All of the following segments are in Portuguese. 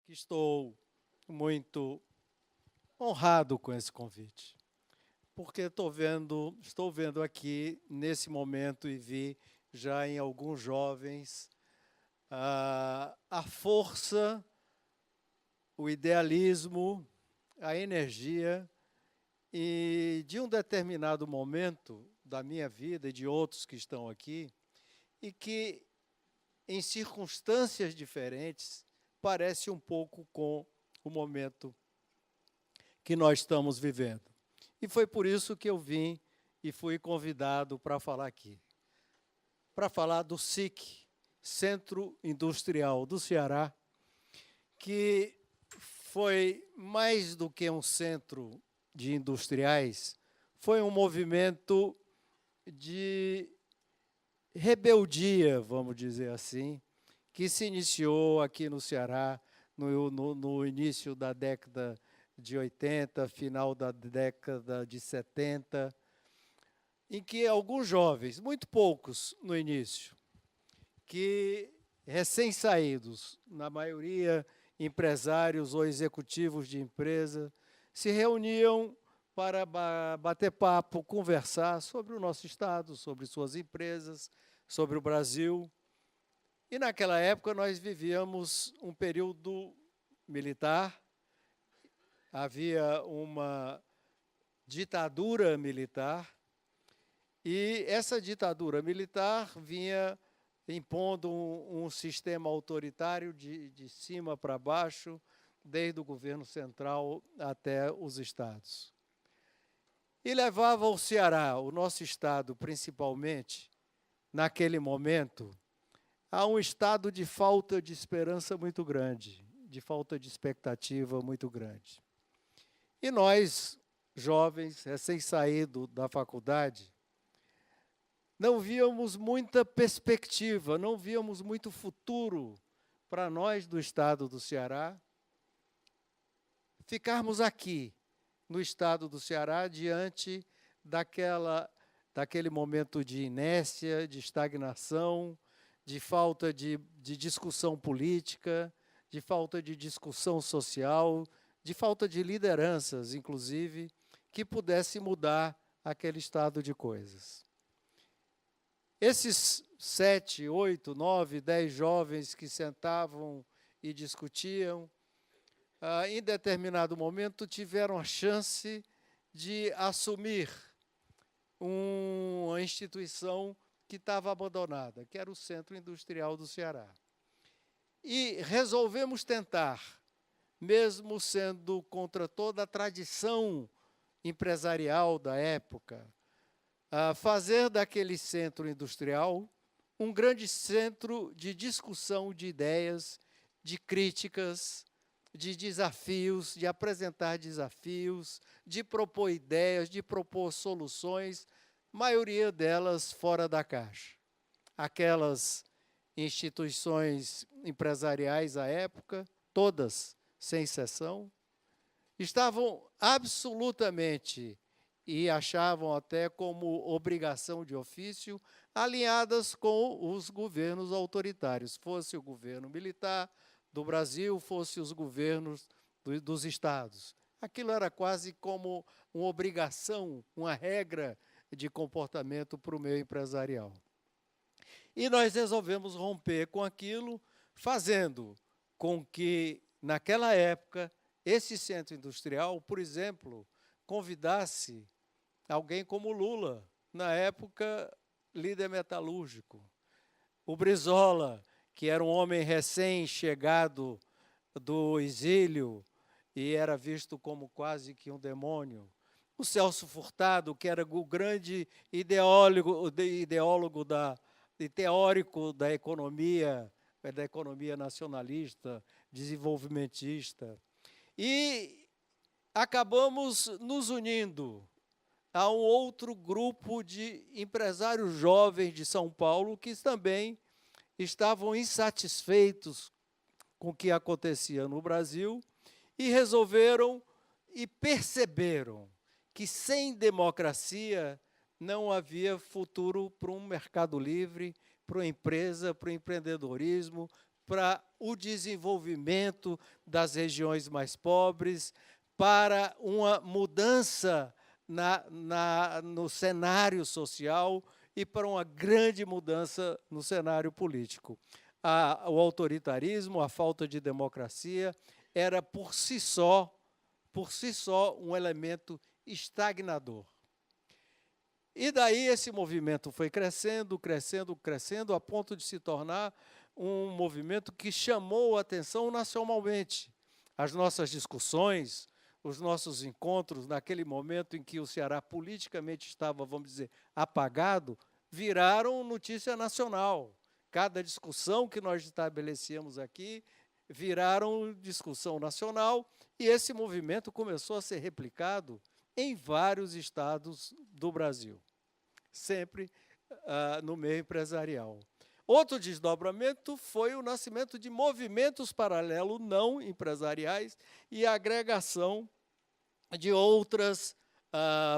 que estou muito honrado com esse convite, porque estou vendo aqui, nesse momento, e vi já em alguns jovens a força, o idealismo, a energia, e de um determinado momento da minha vida e de outros que estão aqui, e que, em circunstâncias diferentes, parece um pouco com o momento que nós estamos vivendo. E foi por isso que eu vim e fui convidado para falar aqui. Para falar do SIC, Centro Industrial do Ceará, que foi mais do que um centro de industriais, foi um movimento de rebeldia, vamos dizer assim, que se iniciou aqui no Ceará no início da década de 80, final da década de 70, em que alguns jovens, muito poucos no início, que recém-saídos, na maioria empresários ou executivos de empresa, se reuniam para bater papo, conversar sobre o nosso Estado, sobre suas empresas, sobre o Brasil. E naquela época nós vivíamos um período militar, havia uma ditadura militar, e essa ditadura militar vinha impondo um sistema autoritário de cima para baixo, desde o governo central até os estados. E levava o Ceará, o nosso estado principalmente, naquele momento, a um estado de falta de esperança muito grande, de falta de expectativa muito grande. E nós, jovens, recém-saídos da faculdade, não víamos muita perspectiva, não víamos muito futuro para nós do estado do Ceará ficarmos aqui, no estado do Ceará, diante daquele momento de inércia, de estagnação, de falta de discussão política, de falta de discussão social, de falta de lideranças, inclusive, que pudesse mudar aquele estado de coisas. Esses 7, 8, 9, 10 jovens que sentavam e discutiam, em determinado momento tiveram a chance de assumir uma instituição que estava abandonada, que era o Centro Industrial do Ceará. E resolvemos tentar, mesmo sendo contra toda a tradição empresarial da época, fazer daquele centro industrial um grande centro de discussão de ideias, de críticas, de desafios, de apresentar desafios, de propor ideias, de propor soluções, maioria delas fora da caixa. Aquelas instituições empresariais à época, todas, sem exceção, estavam absolutamente, e achavam até como obrigação de ofício, alinhadas com os governos autoritários, fosse o governo militar do Brasil, fosse os governos dos estados. Aquilo era quase como uma obrigação, uma regra de comportamento para o meio empresarial. E nós resolvemos romper com aquilo, fazendo com que, naquela época, esse centro industrial, por exemplo, convidasse alguém como Lula, na época líder metalúrgico, o Brizola, que era um homem recém-chegado do exílio e era visto como quase que um demônio, o Celso Furtado, que era o grande ideólogo e teórico da economia nacionalista, desenvolvimentista, e acabamos nos unindo a um outro grupo de empresários jovens de São Paulo que também estavam insatisfeitos com o que acontecia no Brasil e resolveram e perceberam que sem democracia não havia futuro para um mercado livre, para uma empresa, para o empreendedorismo, para o desenvolvimento das regiões mais pobres, para uma mudança no cenário social e para uma grande mudança no cenário político. O autoritarismo, a falta de democracia, era por si só um elemento estagnador. E daí esse movimento foi crescendo, crescendo, crescendo, a ponto de se tornar um movimento que chamou a atenção nacionalmente. As nossas discussões, os nossos encontros, naquele momento em que o Ceará politicamente estava, vamos dizer, apagado, viraram notícia nacional. Cada discussão que nós estabelecíamos aqui viraram discussão nacional, e esse movimento começou a ser replicado em vários estados do Brasil, sempre no meio empresarial. Outro desdobramento foi o nascimento de movimentos paralelos não empresariais e a agregação de outras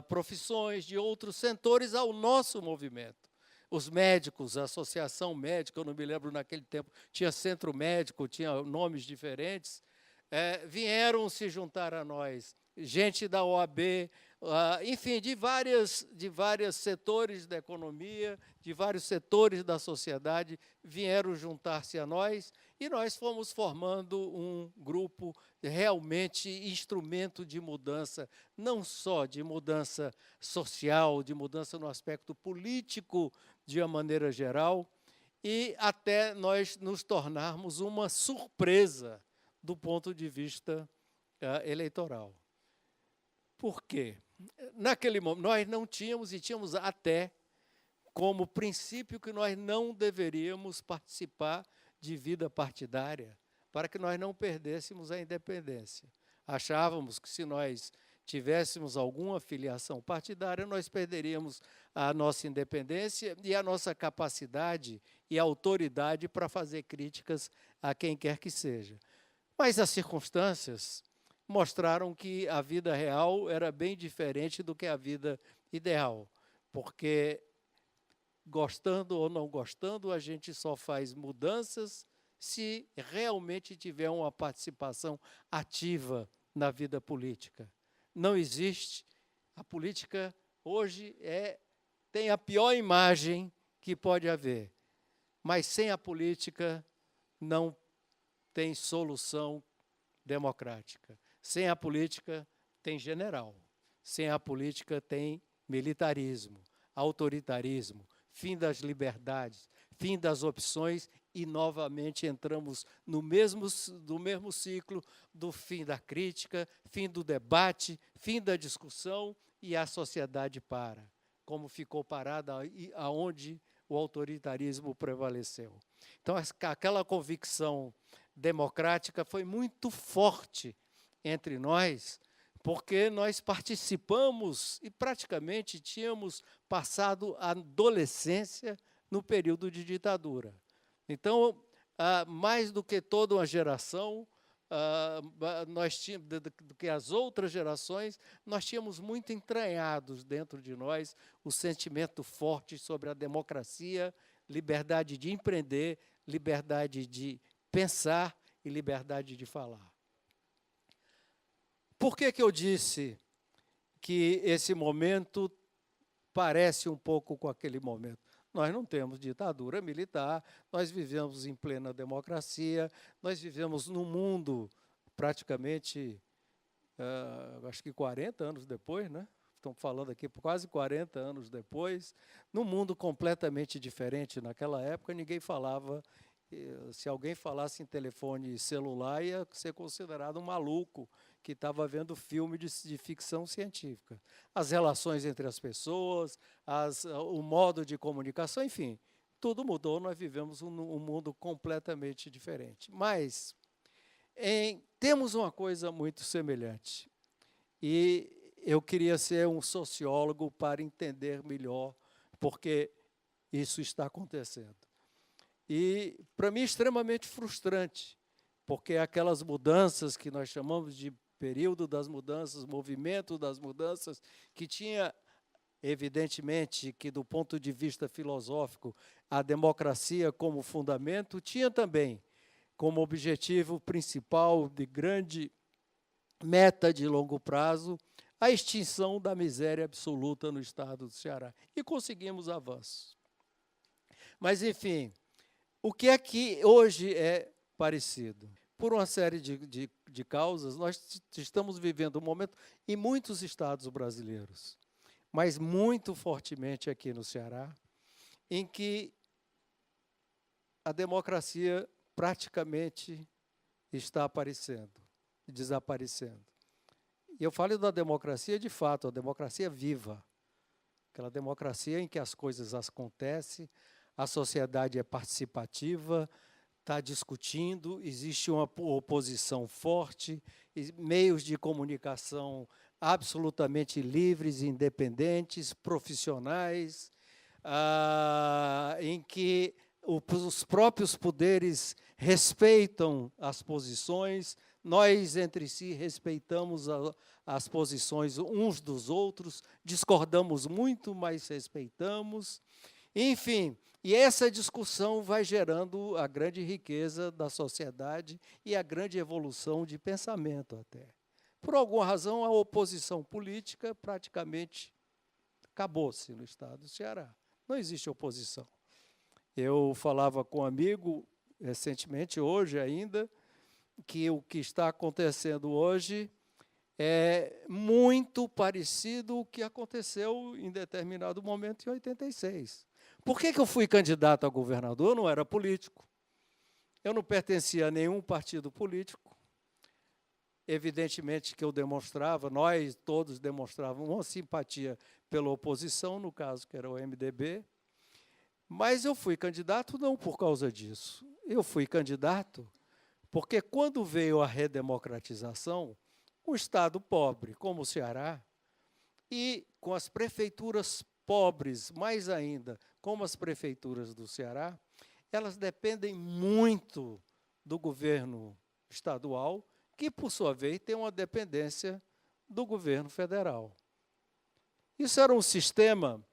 profissões, de outros setores ao nosso movimento. Os médicos, a Associação Médica, eu não me lembro naquele tempo, tinha Centro Médico, tinha nomes diferentes, vieram se juntar a nós, gente da OAB, enfim, de vários setores da economia, de vários setores da sociedade, vieram juntar-se a nós, e nós fomos formando um grupo realmente instrumento de mudança, não só de mudança social, de mudança no aspecto político, de uma maneira geral, e até nós nos tornarmos uma surpresa do ponto de vista eleitoral. Por quê? Naquele momento, nós não tínhamos, e tínhamos até como princípio que nós não deveríamos participar de vida partidária, para que nós não perdêssemos a independência. Achávamos que se nós tivéssemos alguma filiação partidária, nós perderíamos a nossa independência e a nossa capacidade e autoridade para fazer críticas a quem quer que seja. Mas as circunstâncias mostraram que a vida real era bem diferente do que a vida ideal, porque, gostando ou não gostando, a gente só faz mudanças se realmente tiver uma participação ativa na vida política. Não existe. A política hoje tem a pior imagem que pode haver, mas sem a política não tem solução democrática. Sem a política tem general. Sem a política tem militarismo, autoritarismo, fim das liberdades, fim das opções, e novamente entramos no mesmo ciclo do fim da crítica, fim do debate, fim da discussão, e a sociedade para, como ficou parada aonde o autoritarismo prevaleceu. Então, aquela convicção democrática foi muito forte entre nós, porque nós participamos e praticamente tínhamos passado a adolescência no período de ditadura. Então, mais do que toda uma geração, nós tínhamos, do que as outras gerações, nós tínhamos muito entranhados dentro de nós o sentimento forte sobre a democracia, liberdade de empreender, liberdade de pensar e liberdade de falar. Por que eu disse que esse momento parece um pouco com aquele momento? Nós não temos ditadura militar, nós vivemos em plena democracia, nós vivemos num mundo praticamente, acho que 40 anos depois, né? Estamos falando aqui quase 40 anos depois, num mundo completamente diferente. Naquela época ninguém falava, se alguém falasse em telefone celular, ia ser considerado um maluco que estava vendo filme de ficção científica. As relações entre as pessoas, o modo de comunicação, enfim, tudo mudou, nós vivemos um mundo completamente diferente. Mas temos uma coisa muito semelhante, e eu queria ser um sociólogo para entender melhor porque isso está acontecendo. E, para mim, é extremamente frustrante, porque aquelas mudanças que nós chamamos de período das mudanças, movimento das mudanças, que tinha, evidentemente, que do ponto de vista filosófico, a democracia como fundamento, tinha também como objetivo principal de grande meta de longo prazo a extinção da miséria absoluta no estado do Ceará. E conseguimos avanços. Mas, enfim, o que é que hoje é parecido? Por uma série de causas, nós estamos vivendo um momento em muitos estados brasileiros, mas muito fortemente aqui no Ceará, em que a democracia praticamente está aparecendo, desaparecendo. E eu falo da democracia de fato, a democracia viva, aquela democracia em que as coisas acontecem, a sociedade é participativa, está discutindo, existe uma oposição forte, meios de comunicação absolutamente livres, independentes, profissionais, em que os próprios poderes respeitam as posições, nós entre si respeitamos as posições uns dos outros, discordamos muito, mas respeitamos. Enfim, e essa discussão vai gerando a grande riqueza da sociedade e a grande evolução de pensamento até. Por alguma razão, a oposição política praticamente acabou-se no estado do Ceará. Não existe oposição. Eu falava com um amigo recentemente, hoje ainda, que o que está acontecendo hoje é muito parecido ao que aconteceu em determinado momento em 86. Por que eu fui candidato a governador? Eu não era político. Eu não pertencia a nenhum partido político. Evidentemente que eu demonstrava, nós todos demonstrávamos uma simpatia pela oposição, no caso que era o MDB, mas eu fui candidato não por causa disso. Eu fui candidato porque quando veio a redemocratização, um estado pobre como o Ceará, e com as prefeituras pobres, mais ainda, como as prefeituras do Ceará, elas dependem muito do governo estadual, que, por sua vez, tem uma dependência do governo federal. Isso era um sistema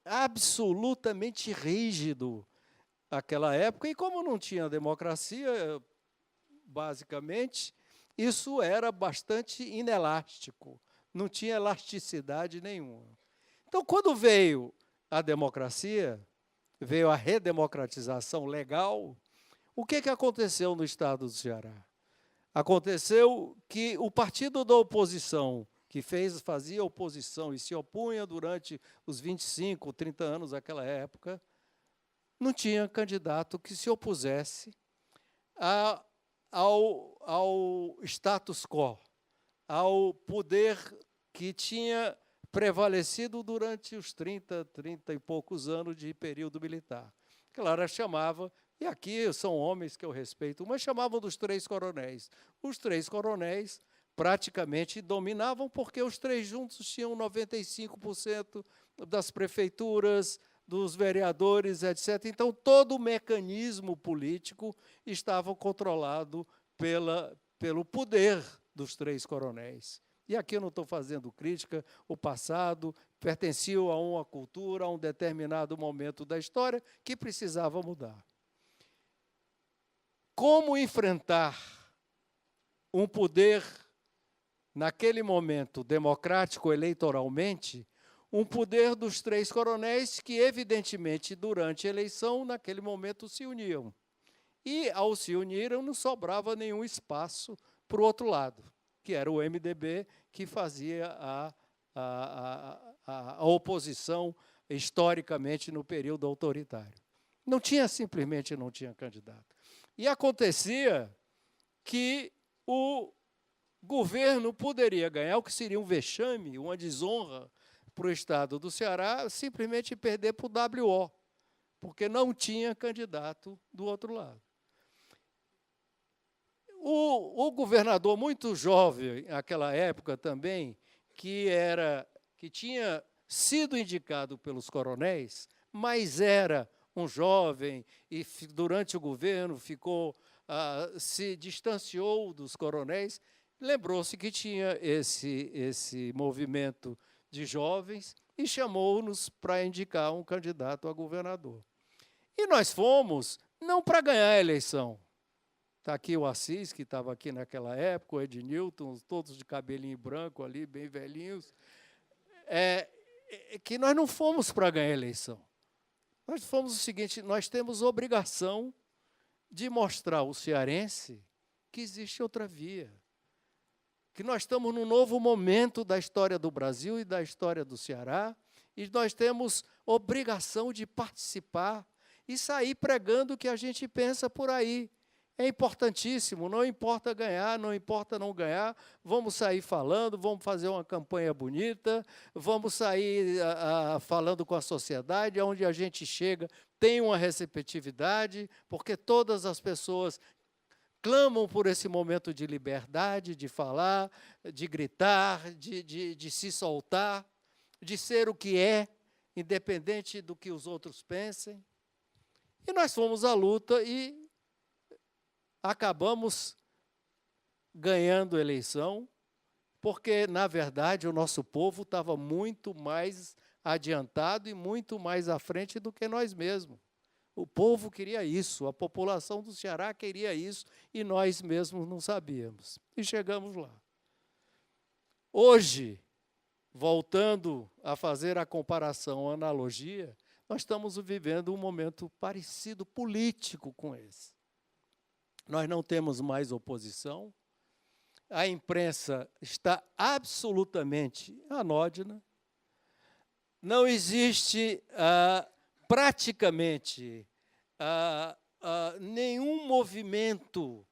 absolutamente rígido naquela época, e como não tinha democracia, basicamente, isso era bastante inelástico, não tinha elasticidade nenhuma. Então, quando veio a democracia, veio a redemocratização legal, o que aconteceu no estado do Ceará? Aconteceu que o partido da oposição, que fazia oposição e se opunha durante os 25, 30 anos daquela época, não tinha candidato que se opusesse ao status quo, ao poder que tinha prevalecido durante os 30 e poucos anos de período militar. Claro, chamava, e aqui são homens que eu respeito, mas chamavam dos 3 coronéis. Os 3 coronéis praticamente dominavam, porque os 3 juntos tinham 95% das prefeituras, dos vereadores, etc. Então, todo o mecanismo político estava controlado pelo poder dos 3 coronéis. E aqui eu não estou fazendo crítica, o passado pertencia a uma cultura, a um determinado momento da história que precisava mudar. Como enfrentar um poder, naquele momento, democrático eleitoralmente, um poder dos 3 coronéis que, evidentemente, durante a eleição, naquele momento, se uniam. E, ao se unirem, não sobrava nenhum espaço para o outro lado, que era o MDB, que fazia a oposição historicamente no período autoritário. Simplesmente não tinha candidato. E acontecia que o governo poderia ganhar, o que seria um vexame, uma desonra para o estado do Ceará, simplesmente perder para o WO, porque não tinha candidato do outro lado. O governador muito jovem, naquela época também, que tinha sido indicado pelos coronéis, mas era um jovem e durante o governo se distanciou dos coronéis, lembrou-se que tinha esse movimento de jovens e chamou-nos para indicar um candidato a governador. E nós fomos não para ganhar a eleição, Está aqui o Assis, que estava aqui naquela época, o Ednilton, todos de cabelinho branco ali, bem velhinhos, que nós não fomos para ganhar a eleição. Nós fomos o seguinte, nós temos obrigação de mostrar ao cearense que existe outra via, que nós estamos num novo momento da história do Brasil e da história do Ceará, e nós temos obrigação de participar e sair pregando o que a gente pensa por aí. É importantíssimo, não importa ganhar, não importa não ganhar, vamos sair falando, vamos fazer uma campanha bonita, vamos sair falando com a sociedade, onde a gente chega tem uma receptividade, porque todas as pessoas clamam por esse momento de liberdade, de falar, de gritar, de se soltar, de ser o que é, independente do que os outros pensem. E nós fomos à luta e acabamos ganhando a eleição, porque, na verdade, o nosso povo estava muito mais adiantado e muito mais à frente do que nós mesmos. O povo queria isso, a população do Ceará queria isso, e nós mesmos não sabíamos. E chegamos lá. Hoje, voltando a fazer a comparação, a analogia, nós estamos vivendo um momento parecido político com esse. Nós não temos mais oposição, a imprensa está absolutamente anódina, não existe praticamente nenhum movimento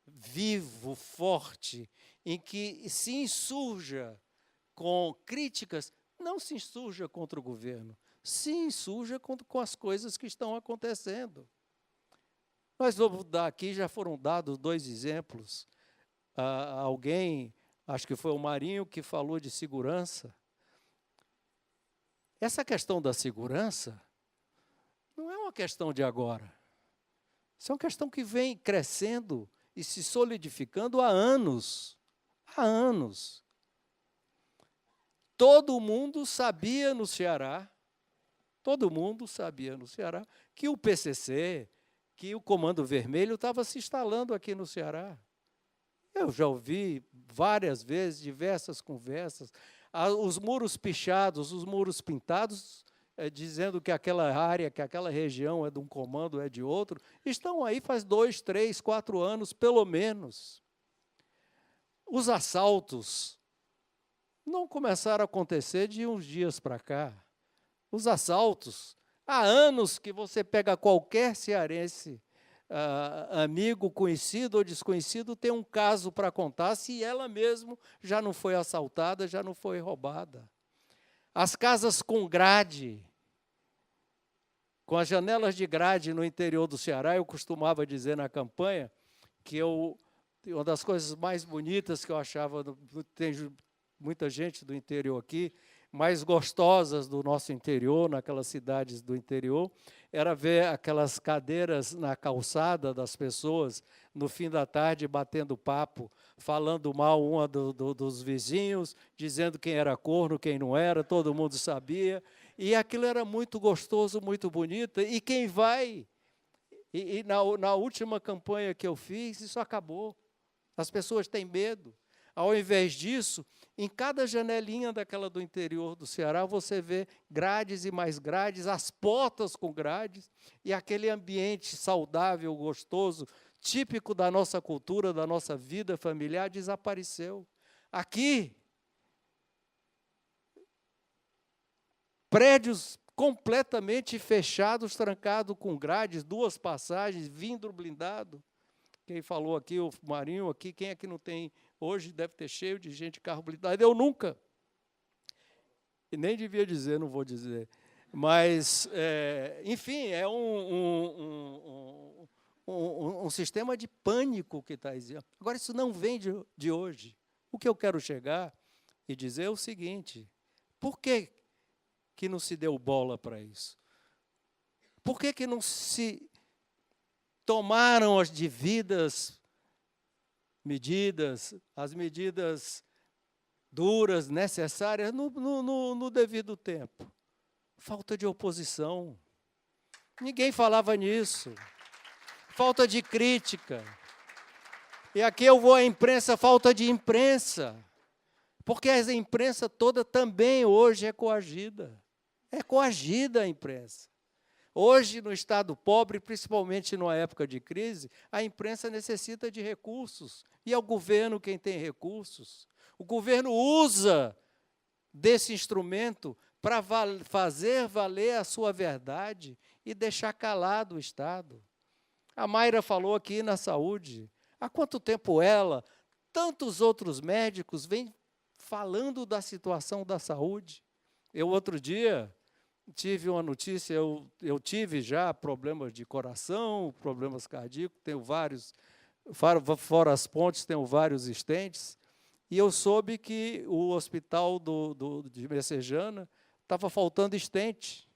vivo, forte, em que se insurja com críticas, não se insurja contra o governo, se insurja com as coisas que estão acontecendo. Nós vamos dar aqui, já foram dados 2 exemplos. Alguém, acho que foi o Marinho, que falou de segurança. Essa questão da segurança não é uma questão de agora. Isso é uma questão que vem crescendo e se solidificando há anos. Há anos. Todo mundo sabia no Ceará, que o PCC, que o Comando Vermelho estava se instalando aqui no Ceará. Eu já ouvi várias vezes, diversas conversas, os muros pichados, os muros pintados, dizendo que aquela área, que aquela região é de um comando, é de outro, estão aí faz 2, 3, 4 anos, pelo menos. Os assaltos não começaram a acontecer de uns dias para cá. Os assaltos, há anos que você pega qualquer cearense, amigo, conhecido ou desconhecido, tem um caso para contar, se ela mesmo já não foi assaltada, já não foi roubada. As casas com grade, com as janelas de grade no interior do Ceará, eu costumava dizer na campanha que uma das coisas mais bonitas que eu achava, tem muita gente do interior aqui, mais gostosas do nosso interior, naquelas cidades do interior, era ver aquelas cadeiras na calçada das pessoas, no fim da tarde, batendo papo, falando mal uma dos vizinhos, dizendo quem era corno, quem não era, todo mundo sabia, e aquilo era muito gostoso, muito bonito, e quem vai, na última campanha que eu fiz, isso acabou, as pessoas têm medo. Ao invés disso, em cada janelinha daquela do interior do Ceará, você vê grades e mais grades, as portas com grades, e aquele ambiente saudável, gostoso, típico da nossa cultura, da nossa vida familiar, desapareceu. Aqui, prédios completamente fechados, trancados com grades, 2 passagens, vidro blindado. Quem falou aqui, o Marinho aqui, quem é que não tem... Hoje deve ter cheio de gente de carro blindado. Eu nunca. E nem devia dizer, não vou dizer. Mas, enfim, é um sistema de pânico que está existindo. Agora, isso não vem de hoje. O que eu quero chegar e dizer é o seguinte: por que não se deu bola para isso? Por que não se tomaram as devidas medidas, as medidas duras, necessárias, no devido tempo? Falta de oposição. Ninguém falava nisso. Falta de crítica. E aqui eu vou à imprensa, falta de imprensa. Porque a imprensa toda também hoje é coagida. É coagida a imprensa. Hoje, no Estado pobre, principalmente numa época de crise, a imprensa necessita de recursos. E é o governo quem tem recursos. O governo usa desse instrumento para fazer valer a sua verdade e deixar calado o Estado. A Mayra falou aqui na saúde. Há quanto tempo ela, tantos outros médicos, vêm falando da situação da saúde? Eu, outro dia, tive uma notícia, eu tive já problemas de coração, problemas cardíacos, tenho vários, fora as pontes, tenho vários estentes, e eu soube que o hospital de Messejana estava faltando estente.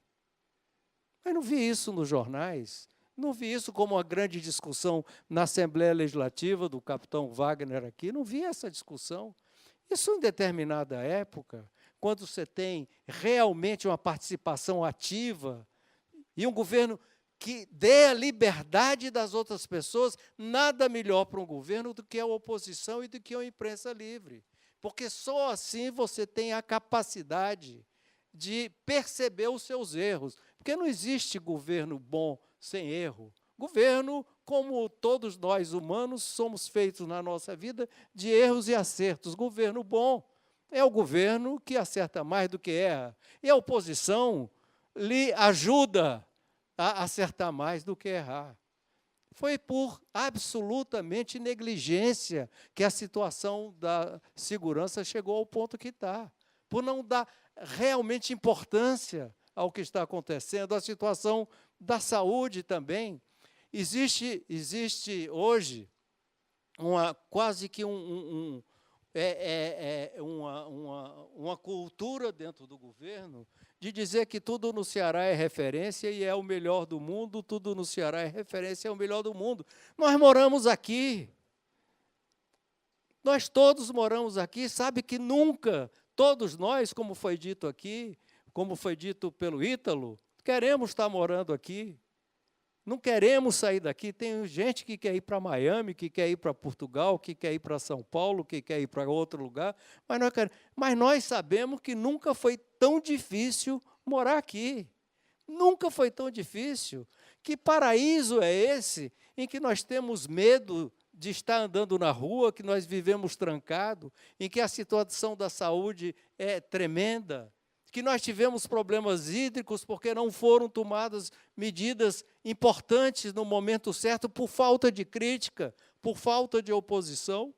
Mas não vi isso nos jornais, não vi isso como uma grande discussão na Assembleia Legislativa do capitão Wagner aqui, não vi essa discussão. Isso em determinada época, quando você tem realmente uma participação ativa e um governo que dê a liberdade das outras pessoas, nada melhor para um governo do que a oposição e do que a imprensa livre. Porque só assim você tem a capacidade de perceber os seus erros. Porque não existe governo bom sem erro. Governo, como todos nós humanos, somos feitos na nossa vida de erros e acertos. Governo bom é o governo que acerta mais do que erra. E a oposição lhe ajuda a acertar mais do que errar. Foi por absolutamente negligência que a situação da segurança chegou ao ponto que está. Por não dar realmente importância ao que está acontecendo, a situação da saúde também. Existe hoje quase que uma cultura dentro do governo de dizer que tudo no Ceará é referência e é o melhor do mundo, tudo no Ceará é referência e é o melhor do mundo. Nós moramos aqui. Nós todos moramos aqui, sabe que nunca, todos nós, como foi dito aqui, como foi dito pelo Ítalo, queremos estar morando aqui. Não queremos sair daqui. Tem gente que quer ir para Miami, que quer ir para Portugal, que quer ir para São Paulo, que quer ir para outro lugar, mas nós sabemos que nunca foi tão difícil morar aqui. Nunca foi tão difícil. Que paraíso é esse em que nós temos medo de estar andando na rua, que nós vivemos trancados, em que a situação da saúde é tremenda, que nós tivemos problemas hídricos porque não foram tomadas medidas importantes no momento certo por falta de crítica, por falta de oposição.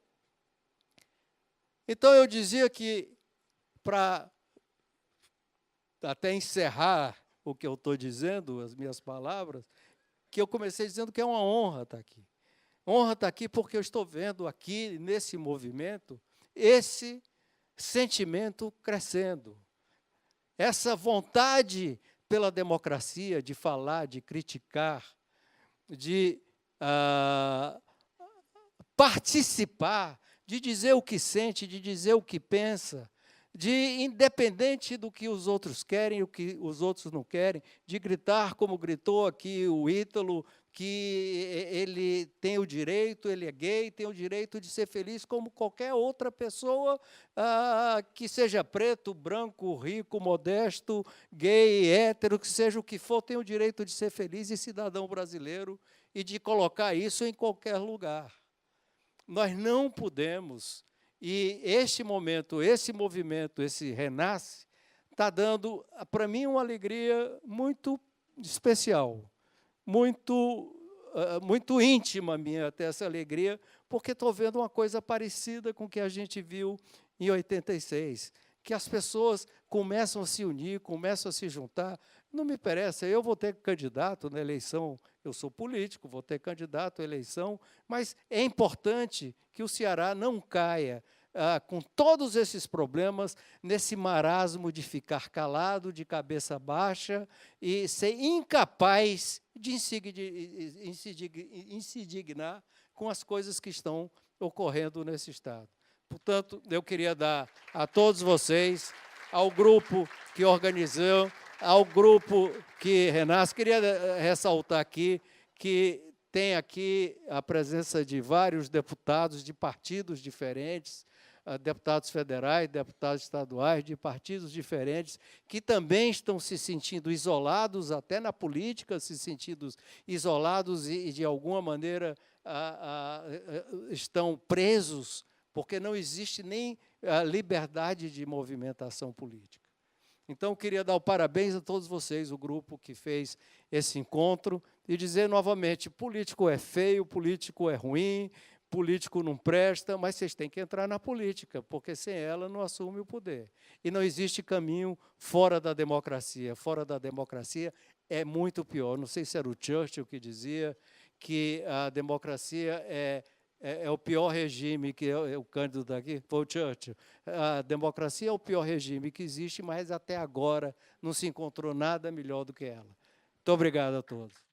Então, eu dizia que, para até encerrar o que eu estou dizendo, as minhas palavras, que eu comecei dizendo que é uma honra estar aqui. Honra estar aqui porque eu estou vendo aqui, nesse movimento, esse sentimento crescendo. Essa vontade pela democracia, de falar, de criticar, de participar, de dizer o que sente, de dizer o que pensa, de, independente do que os outros querem, o que os outros não querem, de gritar como gritou aqui o Ítalo, que ele tem o direito, ele é gay, tem o direito de ser feliz como qualquer outra pessoa que seja preto, branco, rico, modesto, gay, hétero, que seja o que for, tem o direito de ser feliz e cidadão brasileiro e de colocar isso em qualquer lugar. Nós não podemos, e este momento, esse movimento, esse renasce, está dando, para mim, uma alegria muito especial, muito íntima minha até essa alegria, porque estou vendo uma coisa parecida com o que a gente viu em 86, que as pessoas começam a se unir, começam a se juntar. Não me interessa, eu vou ter candidato na eleição, eu sou político, vou ter candidato à eleição, mas é importante que o Ceará não caia com todos esses problemas, nesse marasmo de ficar calado, de cabeça baixa, e ser incapaz de se indignar com as coisas que estão ocorrendo nesse Estado. Portanto, eu queria dar a todos vocês, ao grupo que organizou, ao grupo que renasce, queria ressaltar aqui que tem aqui a presença de vários deputados de partidos diferentes, deputados federais, deputados estaduais, de partidos diferentes, que também estão se sentindo isolados, até na política, se sentindo isolados e de alguma maneira, estão presos, porque não existe nem a liberdade de movimentação política. Então, queria dar o parabéns a todos vocês, o grupo que fez esse encontro, e dizer novamente, político é feio, político é ruim, político não presta, mas vocês têm que entrar na política, porque sem ela não assume o poder. E não existe caminho fora da democracia. Fora da democracia é muito pior. Não sei se era o Churchill que dizia que a democracia é o pior regime, que é o Cândido daqui, foi o Churchill. A democracia é o pior regime que existe, mas até agora não se encontrou nada melhor do que ela. Muito obrigado a todos.